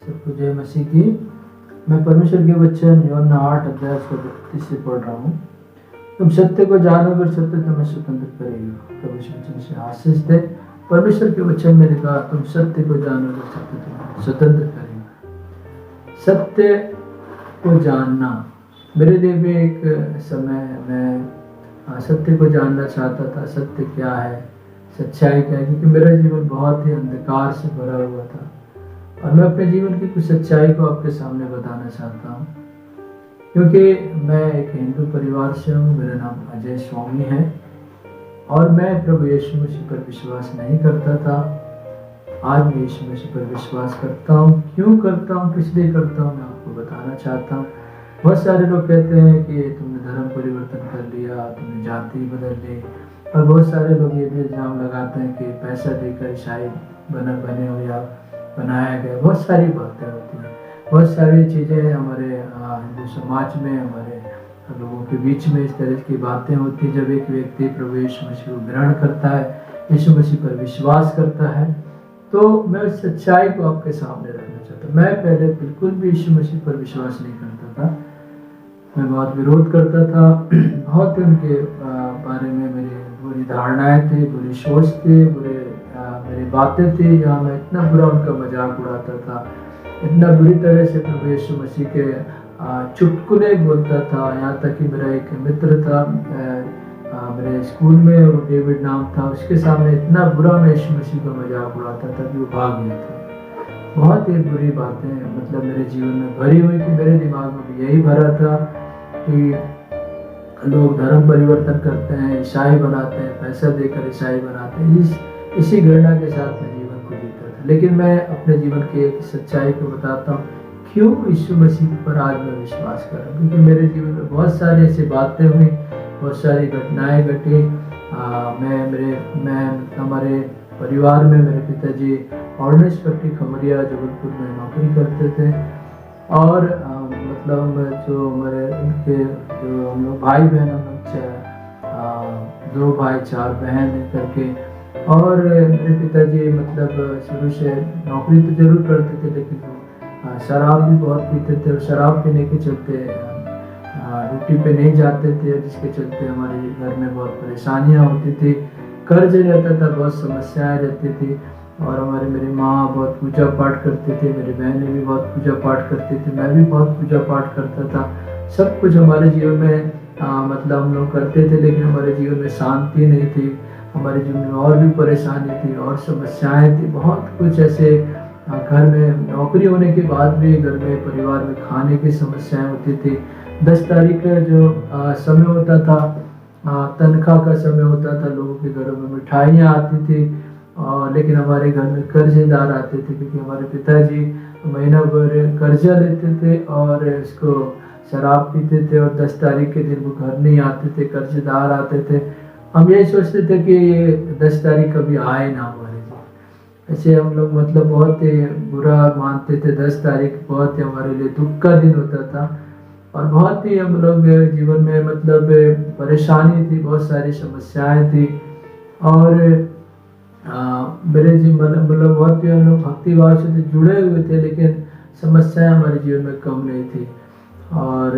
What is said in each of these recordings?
सबको जय मसीह की। मैं परमेश्वर के वचन यूहन्ना 8 अध्याय 32 से पढ़ रहा हूँ। तुम सत्य को जानोगे, सत्य तुम्हें स्वतंत्र करेगा। प्रभु इस वचन से आशीष दे। परमेश्वर के वचन में लिखा, तुम सत्य को जानोगे, सत्य तुम्हें स्वतंत्र करेगा। सत्य को जानना मेरे लिए भी एक समय, मैं सत्य को जानना चाहता था। सत्य क्या है, सच्चाई क्या है, क्योंकि मेरा जीवन बहुत ही अंधकार से भरा हुआ था और मैं अपने जीवन की कुछ सच्चाई को आपके सामने बताना चाहता हूँ। क्योंकि मैं एक हिंदू परिवार से हूँ, मेरा नाम अजय स्वामी है और मैं प्रभु यीशु मसीह पर विश्वास नहीं करता था। आज मैं यीशु मसीह पर विश्वास करता हूँ। क्यों करता हूँ, किस लिए करता हूँ, मैं आपको बताना चाहता हूँ। बहुत सारे लोग कहते हैं कि तुमने धर्म परिवर्तन कर लिया, तुमने जाति बदल ली, और बहुत सारे लोग ये भी इल्जाम लगाते हैं कि पैसा देकर ईसाई बने हो या बनाया गया। बहुत सारी बातें होती हैं, बहुत सारी चीज़ें हमारे हिंदू समाज में, हमारे लोगों के बीच में इस तरह की बातें होती हैं। जब एक व्यक्ति प्रभु यीशु मसीह को ग्रहण करता है, यीशु मसीह पर विश्वास करता है, तो मैं उस सच्चाई को आपके सामने रखना चाहता हूँ। मैं पहले बिल्कुल भी यीशु मसीह पर विश्वास नहीं करता था। मैं बहुत विरोध करता था। बहुत उनके बारे में मेरी बुरी धारणाएं थी, बुरी सोच थी, मेरी बातें थी। यहाँ मैं इतना बुरा उनका मजाक उड़ाता था, इतना बुरी तरह से प्रभु यीशु मसीह के चुटकुले बोलता था। यहाँ तक कि मेरा एक मित्र था मेरे स्कूल में, वो डेविड नाम था, उसके सामने इतना बुरा मैं यीशु मसीह का मजाक उड़ाता था कि वो भाग गया था। बहुत ही बुरी बातें मतलब मेरे जीवन में भरी हुई थी। मेरे दिमाग में भी यही भरा था कि लोग धर्म परिवर्तन करते हैं, ईसाई बनाते हैं, पैसा देकर ईसाई बनाते हैं। इसी घृणा के साथ मैं जीवन को जीता था। लेकिन मैं अपने जीवन की एक सच्चाई को बताता हूँ, क्यों यीशु मसीह पर आज मैं विश्वास कर रहा हूँ। क्योंकि मेरे जीवन में बहुत सारी ऐसी बातें हुई, बहुत सारी घटनाएं घटी। मैं हमारे परिवार में मेरे पिताजी ऑर्डिनेंस पट्टी खमरिया जबलपुर में नौकरी करते थे और मतलब जो हमारे उनके जो हम लोग भाई बहन, हम लोग 2 भाई 4 बहन करके, और मेरे पिताजी मतलब शुरू से नौकरी तो जरूर करते थे, लेकिन वो शराब भी बहुत पीते थे और शराब पीने के चलते ड्यूटी पे नहीं जाते थे, जिसके चलते हमारे घर में बहुत परेशानियां होती थी। कर्ज रहता था, बहुत समस्याएं रहती थी। और मेरी माँ बहुत पूजा पाठ करती थी, मेरी बहनें भी बहुत पूजा पाठ करती थी, मैं भी बहुत पूजा पाठ करता था। सब कुछ हमारे जीवन में मतलब हम लोग करते थे, लेकिन हमारे जीवन में शांति नहीं थी। हमारे जीवन में और भी परेशानी थी और समस्याएं थी, बहुत कुछ ऐसे। घर में नौकरी होने के बाद भी घर में परिवार में खाने की समस्याएं होती थी। 10 तारीख का जो समय होता था, तनख्वाह का समय होता था, लोगों के घरों में मिठाइयाँ आती थी, लेकिन हमारे घर में कर्जेदार आते थे, क्योंकि हमारे पिताजी महीना भर कर्जा लेते थे और इसको शराब पीते थे और 10 तारीख के दिन वो घर नहीं आते थे, कर्जेदार आते थे। हम यही सोचते थे कि ये 10 तारीख कभी आए ना हमारे लिए। ऐसे हम लोग मतलब बहुत ही बुरा मानते थे। 10 तारीख बहुत ही हमारे लिए दुख का दिन होता था और बहुत ही हम लोग जीवन में मतलब परेशानी थी, बहुत सारी समस्याएं थी। और मेरे जीवन मतलब बहुत ही हम लोग भक्तिभाव से जुड़े हुए थे, लेकिन समस्याएं हमारे जीवन में कम नहीं थी। और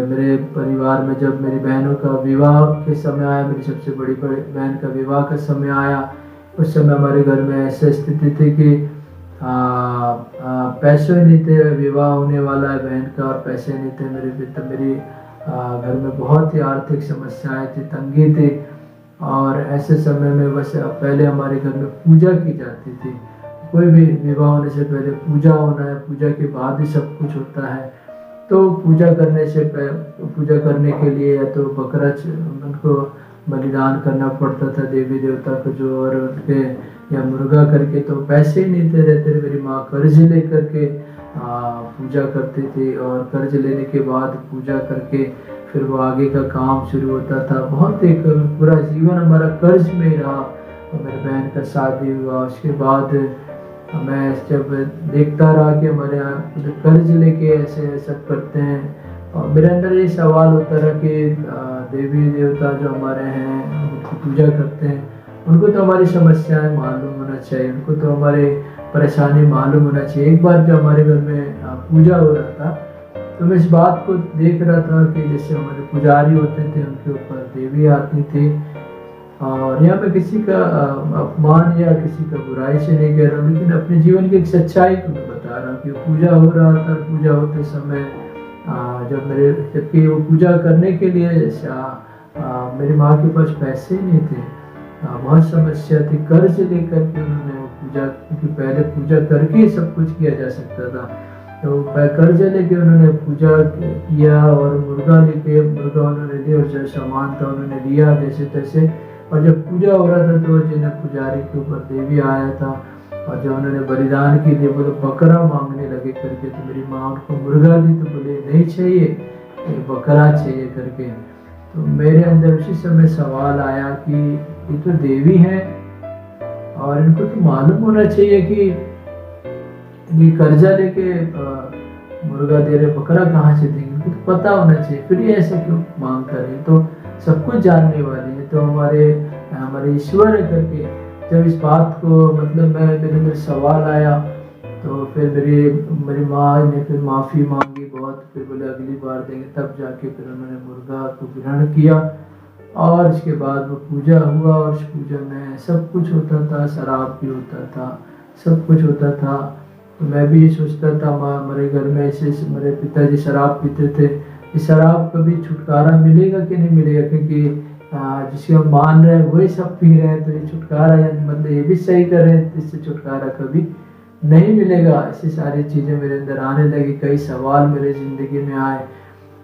मेरे परिवार में जब मेरी बहनों का विवाह के समय आया, मेरी सबसे बड़ी बहन का विवाह का समय आया, उस समय हमारे घर में ऐसी स्थिति थी कि पैसे नहीं थे, विवाह होने वाला है बहन का और पैसे नहीं थे। मेरी घर में बहुत ही आर्थिक समस्याएं थी, तंगी थी। और ऐसे समय में बस पहले हमारे घर में पूजा की जाती थी। कोई भी विवाह होने से पहले पूजा होना है, पूजा के बाद ही सब कुछ होता है। तो पूजा करने के लिए या तो बकरा उनको बलिदान करना पड़ता था देवी देवता को जो, और उनके या मुर्गा करके, तो पैसे ही नहीं थे रहते। मेरी माँ कर्ज ले करके पूजा करती थी और कर्ज लेने के बाद पूजा करके फिर वो आगे का काम शुरू होता था। बहुत एक पूरा जीवन हमारा कर्ज में ही रहा। मेरी बहन का शादी हुआ, उसके बाद मैं जब देखता रहा कि हमारे यहाँ कर्ज लेके ऐसे सब करते हैं, और मेरे अंदर ये सवाल होता रहा कि देवी देवता जो हमारे हैं उनकी पूजा करते हैं, उनको तो हमारी समस्याएं मालूम होना चाहिए, उनको तो हमारे परेशानी मालूम होना चाहिए। एक बार जब हमारे घर में पूजा हो रहा था, तो मैं इस बात को देख रहा था कि जैसे हमारे पुजारी होते थे, उनके ऊपर देवी आती थी। और यहाँ पे किसी का अपमान या किसी का बुराई से नहीं कह रहा हूँ, लेकिन अपने जीवन की एक सच्चाई को मैं बता रहा हूँ कि पूजा हो रहा था। पूजा होते समय जबकि वो पूजा करने के लिए मेरी माँ के पास पैसे ही नहीं थे, बहुत समस्या थी। कर्ज लेकर के उन्होंने वो पूजा, क्योंकि पहले पूजा करके ही सब कुछ किया जा सकता था, तो कर्ज लेके उन्होंने पूजा किया और मुर्गा उन्होंने लिया और जो सामान था उन्होंने लिया जैसे तैसे। और जब पूजा हो रहा था तो जिन्हें पुजारी के ऊपर देवी आया था, और जब उन्होंने बलिदान के लिए बोले बकरा मांगने लगे करके, तो मेरी माँ उनको मुर्गा दी तो बोले नहीं चाहिए, बकरा चाहिए करके। तो मेरे अंदर उसी समय सवाल आया कि ये तो देवी है और इनको तो मालूम होना चाहिए कि ये कर्जा लेके मुर्गा दे रहे, बकरा कहाँ से देंगे, इनको तो पता होना चाहिए, फिर ये ऐसे क्यों मांग कर रहे, तो सब कुछ जानने वाले हैं, तो हमारे ईश्वर है करके। जब इस बात को मतलब मेरे अंदर सवाल आया, तो फिर मेरी माँ ने फिर माफ़ी मांगी बहुत, फिर बोले अगली बार देंगे, तब जाके फिर उन्होंने मुर्गा को ग्रहण किया। और इसके बाद वो पूजा हुआ, और उस पूजा में सब कुछ होता था, शराब भी होता था, सब कुछ होता था। तो मैं भी ये सोचता था, हमारे घर में ऐसे मेरे पिताजी शराब पीते थे, इस शराब कभी छुटकारा मिलेगा कि नहीं मिलेगा, क्योंकि जिसे हम मान रहे हैं वही सब पी रहे हैं, तो ये छुटकारा मतलब ये भी सही कर रहे हैं, इससे छुटकारा कभी नहीं मिलेगा। ऐसी सारी चीज़ें मेरे अंदर आने लगी, कई सवाल मेरे ज़िंदगी में आए,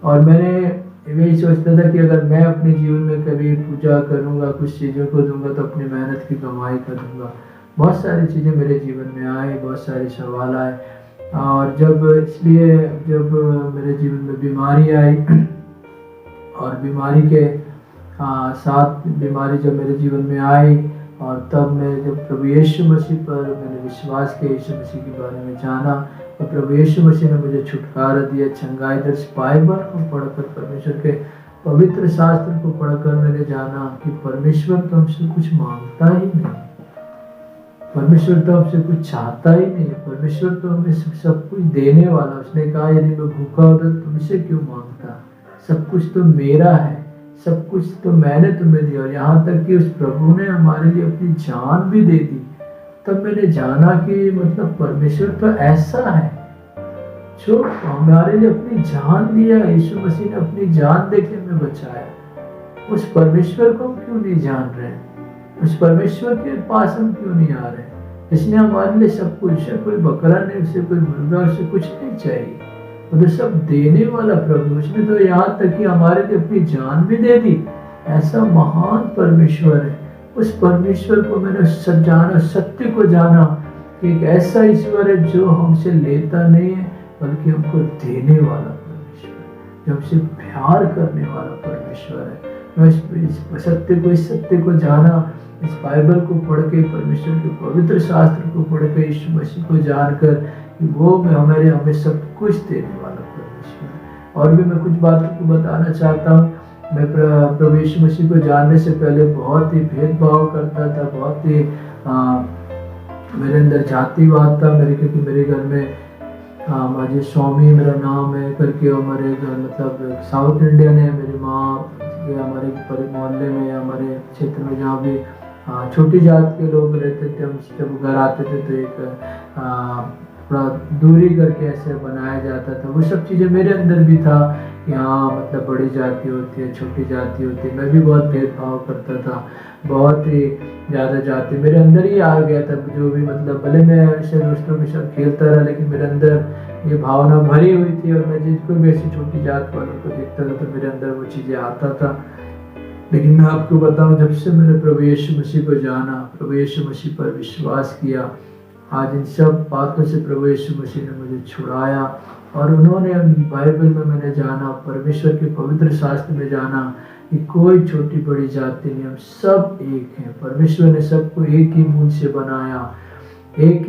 और मैंने यही सोचता था कि अगर मैं अपने जीवन में कभी पूजा करूँगा, कुछ चीज़ों को दूंगा, तो अपनी मेहनत की कमाई करूँगा। बहुत सारी चीज़ें मेरे जीवन में आई, बहुत सारे सवाल आए, और जब मेरे जीवन में बीमारी आई, और बीमारी के साथ बीमारी जब मेरे जीवन में आई, और तब मैं जब प्रभु यीशु मसीह पर मैंने विश्वास किया, यीशु मसीह के बारे में जाना, और प्रभु यीशु मसीह ने मुझे छुटकारा दिया। चंगाई दर्श बाइबल को पढ़कर, परमेश्वर के पवित्र शास्त्र को पढ़कर मैंने जाना कि परमेश्वर तो हमसे कुछ मांगता ही नहीं, परमेश्वर तो हमसे कुछ चाहता ही नहीं, परमेश्वर तो हमें सब कुछ देने वाला। उसने कहा यदि मैं भूखा होता तो तुमसे क्यों मांगता, सब कुछ तो मेरा है, सब कुछ तो मैंने तुम्हें दिया। और यहाँ तक कि उस प्रभु ने हमारे लिए अपनी जान भी दे दी। तब मैंने जाना कि मतलब परमेश्वर तो ऐसा है जो हमारे लिए अपनी जान दिया। यीशु मसीह ने अपनी जान देके हमें बचाया। उस परमेश्वर को हम क्यों नहीं जान रहे, उस परमेश्वर के पास हम क्यों नहीं आ रहे, जिसने हमारे लिए सब कुछ है। कोई बकरा नहीं, उसे कोई मुर्गा, उसे कुछ नहीं चाहिए, वो तो सब देने वाला प्रभु। उसने तो यहाँ तक कि हमारे लिए अपनी जान भी दे दी। ऐसा महान परमेश्वर है। उस परमेश्वर को मैंने जाना, सत्य को जाना कि एक ऐसा ईश्वर है जो हमसे लेता नहीं है, बल्कि हमको देने वाला परमेश्वर, जो हमसे प्यार करने वाला परमेश्वर है। मैं इस सत्य को जाना, इस बाइबल को पढ़ के, परमेश्वर के पवित्र शास्त्र को पढ़ के, यीशु मसीह को जानकर कि वो हमें सब कुछ देने वाला परमेश्वर है। और भी मैं कुछ बातों को बताना चाहता हूँ। मैं प्रभु यीशु मसीह को जानने से पहले बहुत ही भेदभाव करता था, बहुत ही मेरे अंदर जातिवाद था मेरे, क्योंकि मेरे घर में माजी स्वामी मेरा नाम है करके, और हमारे घर मतलब साउथ इंडियन है। मेरी माँ हमारे मोहल्ले में, हमारे क्षेत्र में जहाँ भी छोटी जात के लोग रहते थे, हम जब घर आते थे तो एक थोड़ा दूरी करके ऐसे बनाया जाता था। वो सब चीज़ें मेरे अंदर भी था कि हाँ मतलब बड़ी जाति होती है, छोटी जाति होती है। मैं भी बहुत भेदभाव करता था, बहुत ही ज़्यादा जाति मेरे अंदर ही आ गया था। जो भी मतलब भले मैं ऐसे दोस्तों के साथ खेलता रहा, लेकिन मेरे अंदर ये भावना भरी हुई थी, और मैं जिसको भी ऐसी छोटी जात वालों को देखता था तो मेरे अंदर वो चीज़ें आता था। लेकिन मैं आपको बताऊं, जब से मैंने प्रभु यीशु मसीह को जाना, प्रभु यीशु मसीह पर विश्वास किया, आज इन सब बातों से प्रभु यीशु मसीह ने मुझे छुड़ाया। और उन्होंने बाइबल में मैंने जाना, परमेश्वर के पवित्र शास्त्र में जाना कि कोई छोटी बड़ी जाति नहीं, हम सब एक हैं। परमेश्वर ने सबको एक ही मूल से बनाया, एक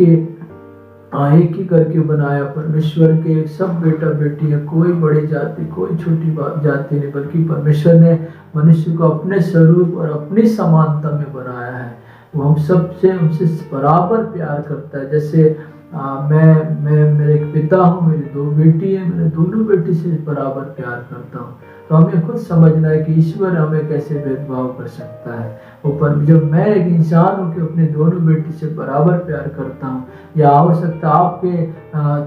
ही करके बनाया। परमेश्वर के सब बेटा बेटी है, कोई बड़ी जाति कोई छोटी जाति नहीं, बल्कि परमेश्वर ने मनुष्य को अपने स्वरूप और अपनी समानता में बनाया है। वो हम सबसे हमसे बराबर प्यार करता है। जैसे मैं मेरे एक पिता हूँ, मेरी 2 बेटी है, मैंने दोनों बेटी से बराबर प्यार करता हूँ। तो हमें खुद समझना है कि ईश्वर हमें कैसे भेदभाव कर सकता है। ऊपर जब मैं एक इंसान हूँ कि अपने दोनों बेटी से बराबर प्यार करता हूँ, या हो सकता है आपके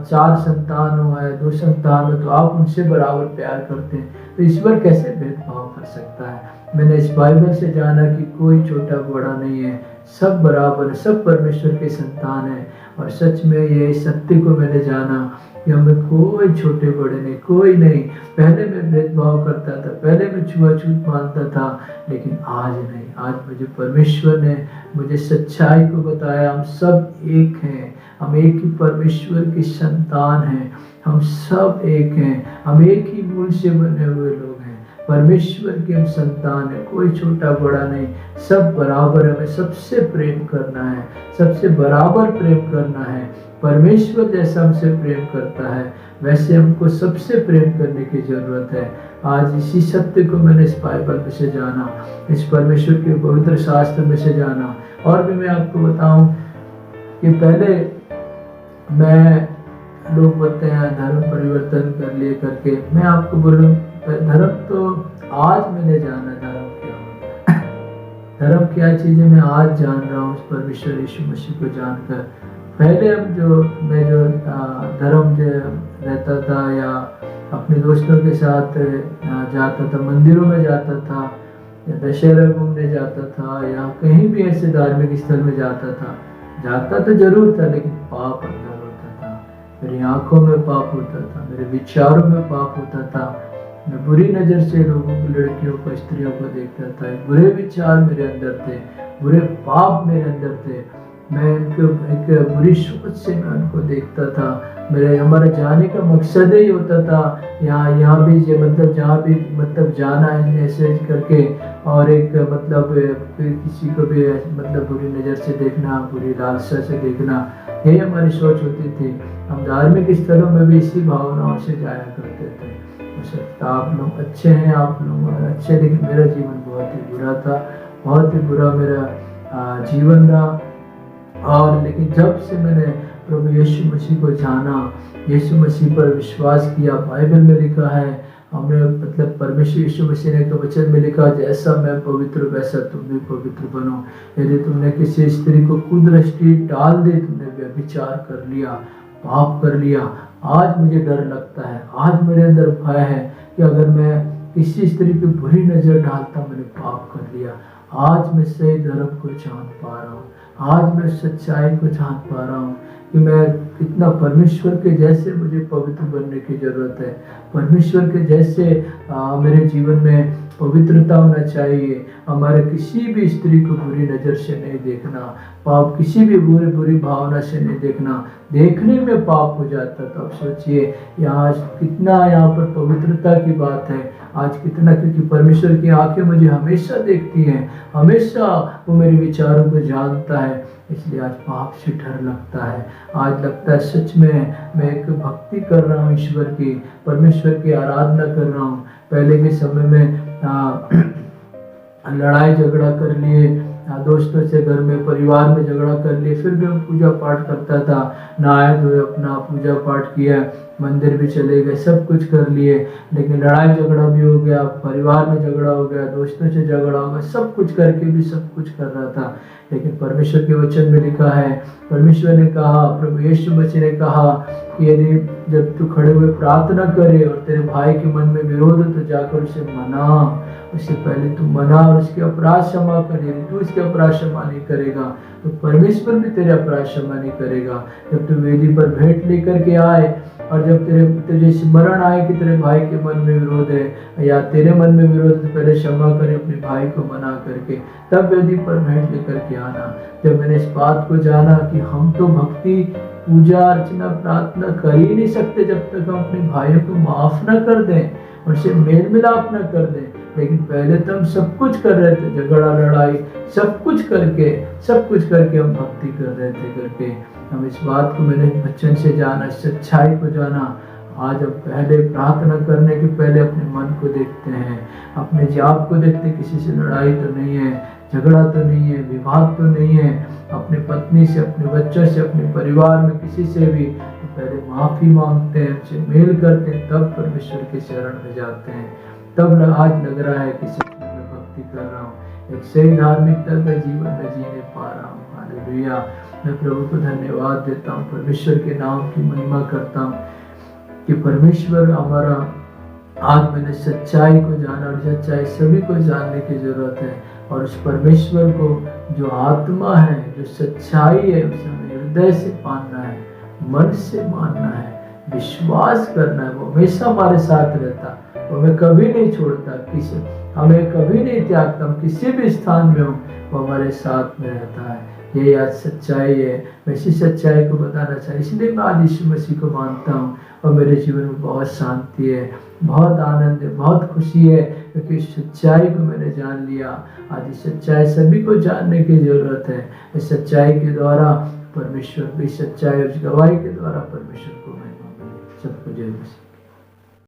4 संतान हो या 2 संतान हो तो आप उनसे बराबर प्यार करते हैं, तो ईश्वर कैसे भेदभाव कर सकता है। मैंने इस बाइबल से जाना कि कोई छोटा बड़ा नहीं है, सब बराबर, सब परमेश्वर के संतान है। और सच में ये सत्य को मैंने जाना कि हमें कोई छोटे बड़े नहीं, कोई नहीं। पहले मैं भेदभाव करता था, पहले मैं छुआछूत मानता था, लेकिन आज नहीं। आज मुझे परमेश्वर ने मुझे सच्चाई को बताया, हम सब एक हैं, हम एक ही परमेश्वर की संतान हैं, हम सब एक हैं, हम एक ही मूल से बने हुए लोग हैं, परमेश्वर के हम संतान है। कोई छोटा बड़ा नहीं, सब बराबर। हमें सबसे प्रेम करना है, सबसे बराबर प्रेम करना है। परमेश्वर जैसा हमसे प्रेम करता है वैसे हमको सबसे प्रेम करने की जरूरत है। आज इसी सत्य को मैंने इस बाइबल में से जाना, इस परमेश्वर के पवित्र शास्त्र में से जाना। और भी मैं आपको बताऊं कि पहले मैं, लोग बोलते हैं धर्म परिवर्तन कर लिए करके, मैं आपको बोलूं धर्म तो आज मैंने जाना धर्म क्या होता है। धर्म क्या चीज है मैं आज जान रहा हूँ परमेश्वर यीशु मसीह को जानकर। पहले मैं जो धर्म जो रहता था या अपने दोस्तों के साथ जाता था, मंदिरों में जाता था या दशहरा घूमने जाता था या कहीं भी ऐसे धार्मिक स्थल में जाता तो जरूर था, लेकिन पाप अंदर होता था। मेरी आंखों में पाप होता था, मेरे विचारों में पाप होता था। मैं बुरी नजर से लोगों को, लड़कियों को, स्त्रियों को देखता था। बुरे विचार मेरे अंदर थे, बुरे पाप मेरे अंदर थे। मैं उनको एक बुरी सोच से मैं उनको देखता था। हमारा जाने का मकसद ही होता था यहाँ भी मतलब जहाँ भी मतलब जाना है ऐसे करके, और एक मतलब किसी को भी मतलब बुरी नज़र से देखना, बुरी लालसा से देखना, यही हमारी सोच होती थी। हम धार्मिक स्थलों में भी इसी भावनाओं से जाया करते थे। हो सकता आप लोग अच्छे हैं, आप लोग अच्छे, लेकिन मेरा जीवन बहुत ही बुरा था, बहुत ही बुरा मेरा जीवन रहा। और लेकिन जब से मैंने प्रभु यीशु मसीह को जाना, यीशु मसीह पर विश्वास किया, बाइबल में लिखा है हमने मतलब परमेश्वर यीशु मसीह ने तो वचन में लिखा, जैसा मैं पवित्र वैसा तुम भी पवित्र बनो। यदि तुमने किसी स्त्री को कुदृष्टि डाल दी, तुमने व्यभिचार कर लिया, पाप कर लिया। आज मुझे डर लगता है, आज मेरे अंदर भय है कि अगर मैं किसी स्त्री पे बुरी नजर डालता, मैंने पाप कर लिया। आज मैं सही धर्म को जान पा रहा हूँ, आज मैं सच्चाई को जान पा रहा हूँ कि मैं कितना परमेश्वर के जैसे मुझे पवित्र बनने की जरूरत है। परमेश्वर के जैसे मेरे जीवन में पवित्रता होना चाहिए। हमारे किसी भी स्त्री को बुरी नज़र से नहीं देखना, पाप किसी भी बुरी भावना से नहीं देखना। देखने में पाप हो जाता, तो अब सोचिए यहाँ कितना यहाँ पर पवित्रता की बात है आज कितना, क्योंकि परमेश्वर की आंखें मुझे हमेशा देखती हैं, हमेशा वो मेरे विचारों को जानता है। इसलिए आज पाप से डर लगता है। आज लगता है सच में मैं एक भक्ति कर रहा हूँ, ईश्वर की, परमेश्वर की आराधना कर रहा हूँ। पहले के समय में लड़ाई झगड़ा कर लिए, दोस्तों से घर में परिवार में झगड़ा कर लिए, फिर भी हम पूजा पाठ करता था, नहाए धोए अपना पूजा पाठ किया, मंदिर भी चले गए, सब कुछ कर लिए। लेकिन लड़ाई झगड़ा भी हो गया, परिवार में झगड़ा हो गया, दोस्तों से झगड़ा हो गया, सब कुछ करके भी सब कुछ कर रहा था। लेकिन परमेश्वर के वचन में लिखा है, परमेश्वर ने कहा, प्रभु यीशु मसीह ने कहा कि यदि जब तू खड़े हुए प्रार्थना करे और तेरे भाई के मन में विरोध हो तो जाकर उसे मना, उससे पहले तू मना और उसके अपराध क्षमा कर। यदि तू उसके अपराध क्षमा नहीं करेगा तो परमेश्वर भी तेरे अपराध क्षमा नहीं करेगा। जब तू वेदी पर भेंट लेकर के आए और जब तुझे स्मरण आए कि तेरे भाई के मन में विरोध है या तेरे मन में विरोध है, तो पहले क्षमा करे अपने भाई को मना करके, तब वेदी पर भेंट लेकर के आना। जब मैंने इस बात को जाना कि हम तो भक्ति, पूजा अर्चना, प्रार्थना कर ही नहीं सकते जब तक हम अपने भाइयों को माफ न कर दें, उनसे मेल मिलाप न कर दें। लेकिन पहले तो हम सब कुछ कर रहे थे, झगड़ा लड़ाई सब कुछ करके हम भक्ति कर रहे थे करके। हम इस बात को मैंने वचन से जाना, सच्चाई को जाना, आज हम पहले प्रार्थना करने के पहले अपने मन को देखते हैं, अपने जाप को देखते हैं, किसी से लड़ाई तो नहीं है, झगड़ा तो नहीं है, विवाद तो नहीं है, अपनी पत्नी से, अपने बच्चों से, अपने परिवार में किसी से भी, तो पहले माफी मांगते हैं, उनसे मेल करते हैं, तब परमेश्वर के शरण में जाते हैं। तब आज लग रहा है कि सच में मैं भक्ति कर रहा हूँ, एक सही धार्मिकता का जीवन में जीने पा रहा हूँ। हालेलुया। मैं प्रभु को धन्यवाद देता हूँ, परमेश्वर के नाम की महिमा करता हूँ कि परमेश्वर हमारा, आज मैंने सच्चाई को जाना, और सच्चाई सभी को जानने की जरूरत है, और उस परमेश्वर को जो आत्मा है, जो सच्चाई है, उसे हमें हृदय से मानना है, मन से मानना है, विश्वास करना है। वो हमेशा हमारे साथ रहता, वो हमें कभी नहीं छोड़ता, किसी हमें कभी नहीं त्यागता, हम किसी भी स्थान में हो वो हमारे साथ में रहता है। ये आज सच्चाई है, मैं इसी सच्चाई को बताना चाहिए, इसलिए मैं आज यीशु मसीह को मानता हूँ, और मेरे जीवन में बहुत शांति है, बहुत आनंद है, बहुत खुशी है, क्योंकि इस सच्चाई को मैंने जान लिया। आज इस सच्चाई सभी को जानने की जरूरत है। इस सच्चाई के द्वारा परमेश्वर, इस सच्चाई और गवाही के द्वारा परमेश्वर को महिमा मिले। सबको जय मसीह।